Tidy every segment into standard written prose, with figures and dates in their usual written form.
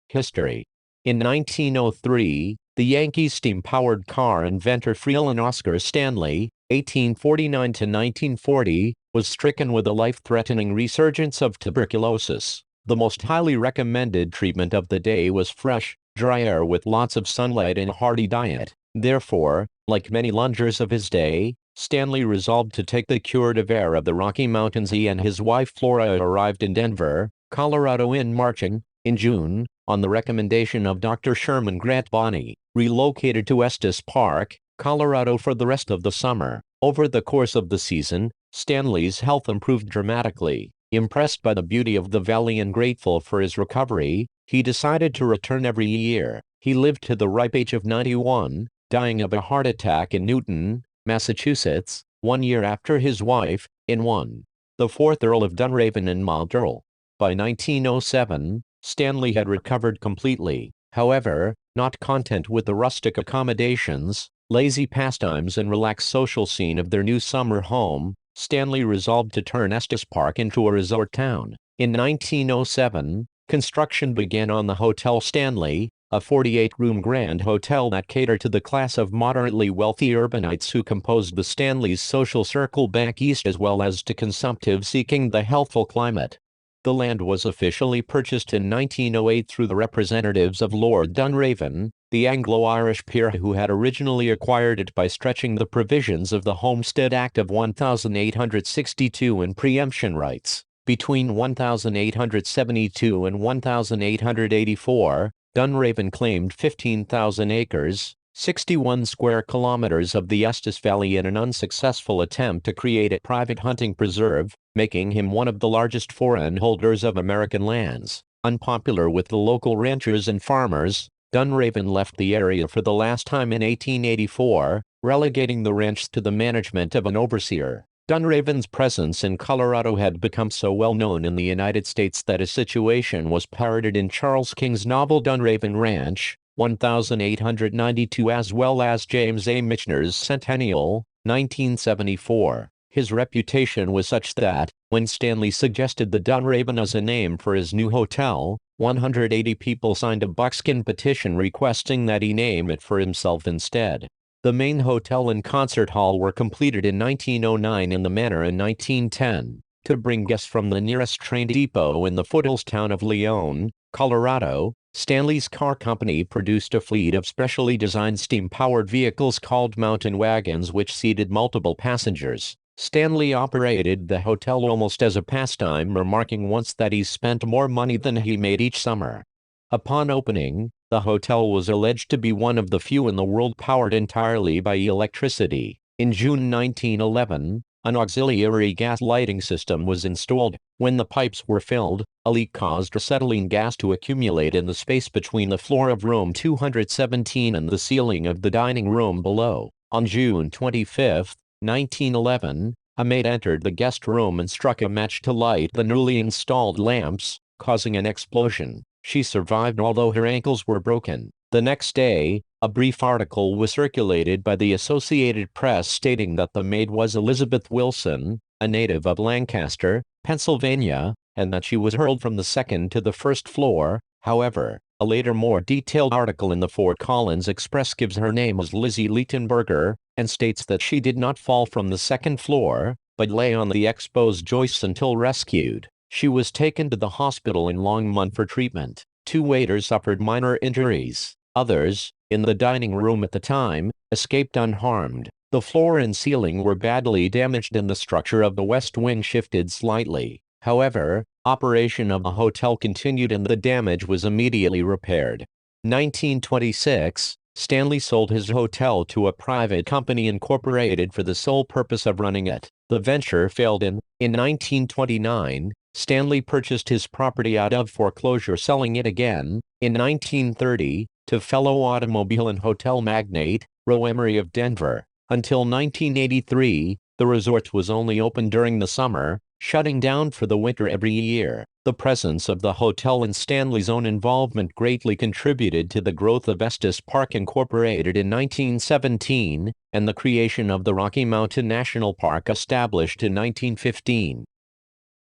History. In 1903, the Yankees steam-powered car inventor Freelan Oscar Stanley, 1849 to 1940, was stricken with a life-threatening resurgence of tuberculosis. The most highly recommended treatment of the day was fresh, dry air with lots of sunlight and a hearty diet. Therefore, like many lungers of his day, Stanley resolved to take the curative air of the Rocky Mountains. He and his wife Flora arrived in Denver, Colorado in June, on the recommendation of Dr. Sherman Grant Bonney, relocated to Estes Park, Colorado for the rest of the summer. Over the course of the season, Stanley's health improved dramatically. Impressed by the beauty of the valley and grateful for his recovery, he decided to return every year. He lived to the ripe age of 91, dying of a heart attack in Newton, Massachusetts, 1 year after his wife, in 1. The 4th Earl of Dunraven and Mount Earl. By 1907, Stanley had recovered completely. However, not content with the rustic accommodations, lazy pastimes and relaxed social scene of their new summer home, Stanley resolved to turn Estes Park into a resort town. In 1907, construction began on the Hotel Stanley, a 48-room grand hotel that catered to the class of moderately wealthy urbanites who composed the Stanley's social circle back east as well as to consumptives seeking the healthful climate. The land was officially purchased in 1908 through the representatives of Lord Dunraven, the Anglo-Irish peer who had originally acquired it by stretching the provisions of the Homestead Act of 1862 in preemption rights. Between 1872 and 1884, Dunraven claimed 15,000 acres, 61 square kilometers of the Estes Valley in an unsuccessful attempt to create a private hunting preserve, making him one of the largest foreign holders of American lands. Unpopular with the local ranchers and farmers, Dunraven left the area for the last time in 1884, relegating the ranch to the management of an overseer. Dunraven's presence in Colorado had become so well known in the United States that a situation was parodied in Charles King's novel Dunraven Ranch, 1892, as well as James A. Michener's Centennial, 1974. His reputation was such that, when Stanley suggested the Dunraven as a name for his new hotel, 180 people signed a buckskin petition requesting that he name it for himself instead. The main hotel and concert hall were completed in 1909 and the manor in 1910. To bring guests from the nearest train depot in the foothills town of Leon, Colorado, Stanley's car company produced a fleet of specially designed steam-powered vehicles called mountain wagons which seated multiple passengers. Stanley operated the hotel almost as a pastime, remarking once that he spent more money than he made each summer. Upon opening, the hotel was alleged to be one of the few in the world powered entirely by electricity. In June 1911, an auxiliary gas lighting system was installed. When the pipes were filled, a leak caused acetylene gas to accumulate in the space between the floor of room 217 and the ceiling of the dining room below. On June 25, 1911, a maid entered the guest room and struck a match to light the newly installed lamps, causing an explosion. She survived although her ankles were broken. The next day, a brief article was circulated by the Associated Press stating that the maid was Elizabeth Wilson, a native of Lancaster, Pennsylvania, and that she was hurled from the second to the first floor. However, a later more detailed article in the Fort Collins Express gives her name as Lizzie Leitenberger, and states that she did not fall from the second floor, but lay on the exposed joists until rescued. She was taken to the hospital in Longmont for treatment. 2 waiters suffered minor injuries. Others, in the dining room at the time, escaped unharmed. The floor and ceiling were badly damaged and the structure of the west wing shifted slightly. However, operation of the hotel continued and the damage was immediately repaired. 1926, Stanley sold his hotel to a private company incorporated for the sole purpose of running it. The venture failed and, in 1929, Stanley purchased his property out of foreclosure, selling it again, in 1930, to fellow automobile and hotel magnate, Roe Emery of Denver. Until 1983, the resort was only open during the summer, shutting down for the winter every year. The presence of the hotel and Stanley's own involvement greatly contributed to the growth of Estes Park Incorporated in 1917, and the creation of the Rocky Mountain National Park established in 1915.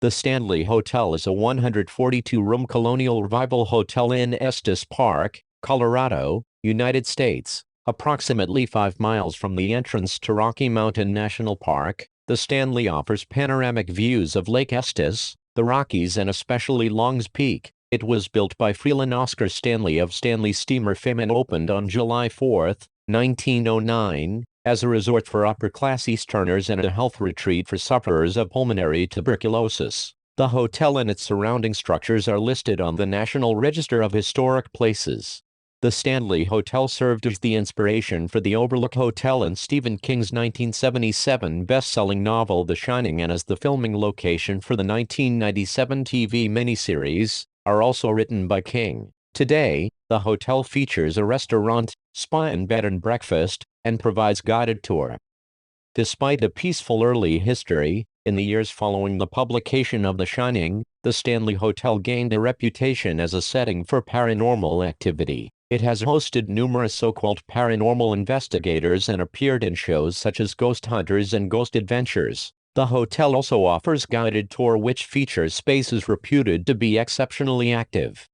The Stanley Hotel is a 142-room colonial revival hotel in Estes Park, Colorado, United States. Approximately 5 miles from the entrance to Rocky Mountain National Park, the Stanley offers panoramic views of Lake Estes, the Rockies, and especially Long's Peak. It was built by Freeland Oscar Stanley of Stanley Steamer fame and opened on July 4, 1909, as a resort for upper-class Easterners and a health retreat for sufferers of pulmonary tuberculosis. The hotel and its surrounding structures are listed on the National Register of Historic Places. The Stanley Hotel served as the inspiration for the Overlook Hotel in Stephen King's 1977 best-selling novel The Shining, and as the filming location for the 1997 TV miniseries, are also written by King. Today, the hotel features a restaurant, spa and bed and breakfast, and provides guided tour. Despite a peaceful early history, in the years following the publication of The Shining, the Stanley Hotel gained a reputation as a setting for paranormal activity. It has hosted numerous so-called paranormal investigators and appeared in shows such as Ghost Hunters and Ghost Adventures. The hotel also offers guided tour which features spaces reputed to be exceptionally active.